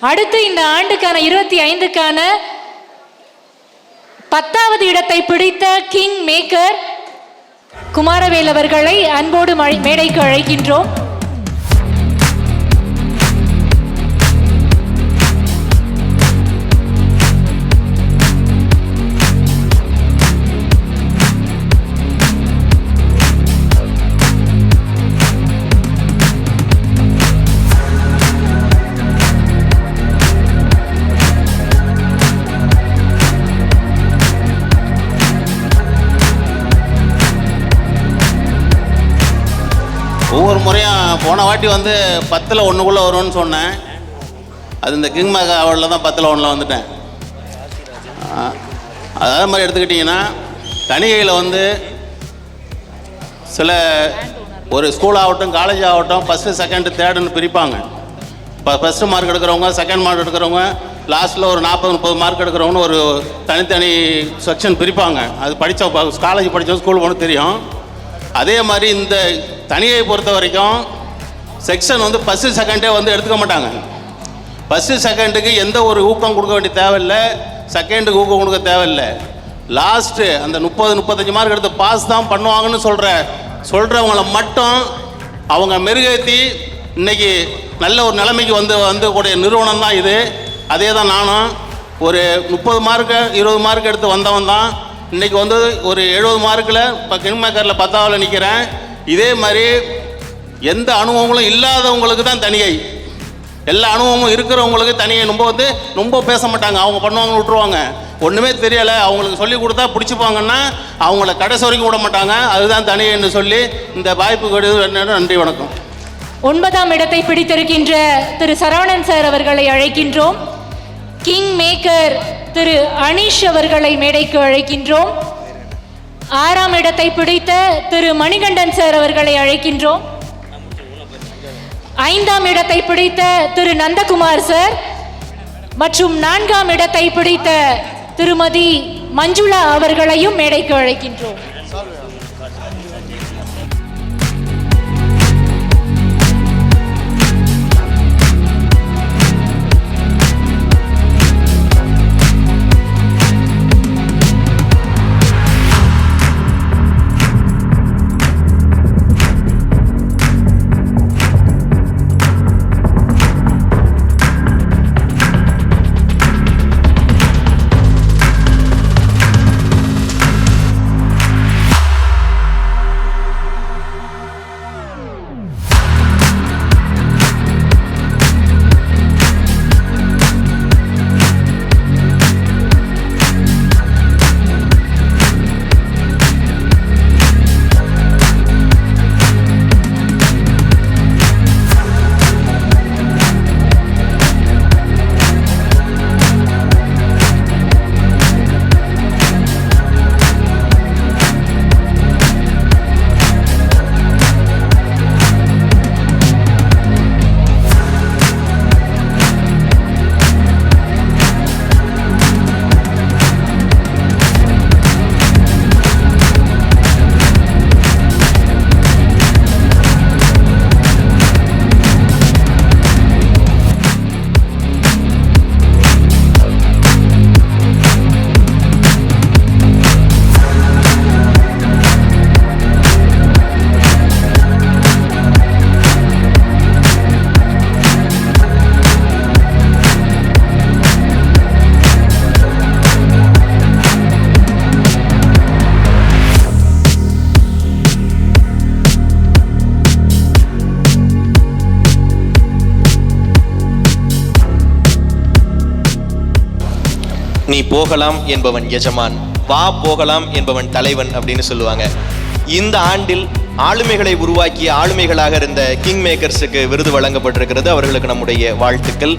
அடுத்து இந்த ஆண்டுக்கான 25க்கான 10வது இடத்தை பிடித்த கிங் மேக்கர் குமாரவேல் அவர்களை அன்போடு மேடைக்கு அழைக்கின்றோம். ஒவ்வொரு முறையும் போன வாட்டி வந்து 10ல் 1 வரும்னு சொன்னேன். அது இந்த கிங் மேக்கர் அவார்டில் தான் 10ல் 1 வந்துட்டேன். அதே மாதிரி எடுத்துக்கிட்டிங்கன்னா தணிகையில் வந்து சில ஒரு ஸ்கூல் ஆகட்டும் காலேஜ் ஆகட்டும் ஃபஸ்ட்டு செகண்டு தேர்டுன்னு பிரிப்பாங்க. இப்போ ஃபஸ்ட்டு மார்க் எடுக்கிறவங்க செகண்ட் மார்க் எடுக்கிறவங்க லாஸ்ட்டில் ஒரு 40-30 மார்க் எடுக்கிறவங்கன்னு ஒரு தனித்தனி செக்ஷன் பிரிப்பாங்க. அது படித்த காலேஜ் படித்தவங்க ஸ்கூல் போகணும் தெரியும். அதே மாதிரி இந்த தனியை பொறுத்த வரைக்கும் செக்ஷன் வந்து ஃபஸ்ட்டு செகண்டே வந்து எடுத்துக்க மாட்டாங்க. ஃபஸ்ட்டு செகண்டுக்கு எந்த ஒரு ஊக்கம் கொடுக்க வேண்டிய தேவையில்லை, செகண்டுக்கு ஊக்கம் கொடுக்க தேவையில்லை. லாஸ்ட்டு அந்த 30-35 மார்க் எடுத்து பாஸ் தான் பண்ணுவாங்கன்னு சொல்கிறவங்கள மட்டும் அவங்க மெருகேற்றி இன்றைக்கி நல்ல ஒரு நிலைமைக்கு வந்து கூடிய நிறுவனம் தான் இது. அதே தான் நானும் ஒரு 30 மார்க்கு 20 மார்க் எடுத்து வந்தவன் தான் இன்றைக்கி வந்து ஒரு 70 மார்க்கில் இப்போ கிங் மேக்கரில் 10வது நிற்கிறேன். இதே மாதிரி எந்த அனுபவங்களும் இல்லாதவங்களுக்கு தான் தனியை, எல்லா அனுபவமும் இருக்கிறவங்களுக்கு தனியை ரொம்ப பேச மாட்டாங்க. அவங்க பண்ணுவாங்கன்னு விட்டுருவாங்க. ஒன்றுமே தெரியலை அவங்களுக்கு சொல்லி கொடுத்தா பிடிச்சிப்பாங்கன்னா அவங்கள கடைசி வரைக்கும் விட மாட்டாங்க. அதுதான் தனியைன்னு சொல்லி இந்த வாய்ப்பு கொடுத்து நன்றி வணக்கம். 9ஆம் இடத்தை பிடித்திருக்கின்ற திரு சரவணன் சார் அவர்களை அழைக்கின்றோம். கிங் மேக்கர் திரு அனீஷ் அவர்களை மேடைக்கு அழைக்கின்றோம். 6ஆம் இடத்தை பிடித்த திரு மணிகண்டன் சார் அவர்களை அழைக்கின்றோம். 5ஆம் இடத்தை பிடித்த திரு நந்தகுமார் சார் மற்றும் 4ஆம் இடத்தை பிடித்த திருமதி மஞ்சுளா அவர்களையும் மேடைக்கு அழைக்கின்றோம். நீ போகலாம் என்பவன் எஜமான், வா போகலாம் என்பவன் தலைவன் அப்படின்னு சொல்லுவாங்க. இந்த ஆண்டில் ஆளுமைகளை உருவாக்கிய ஆளுமைகளாக இருந்த கிங் மேக்கர்ஸுக்கு விருது வழங்கப்பட்டிருக்கிறது. அவர்களுக்கு நம்முடைய வாழ்த்துக்கள்.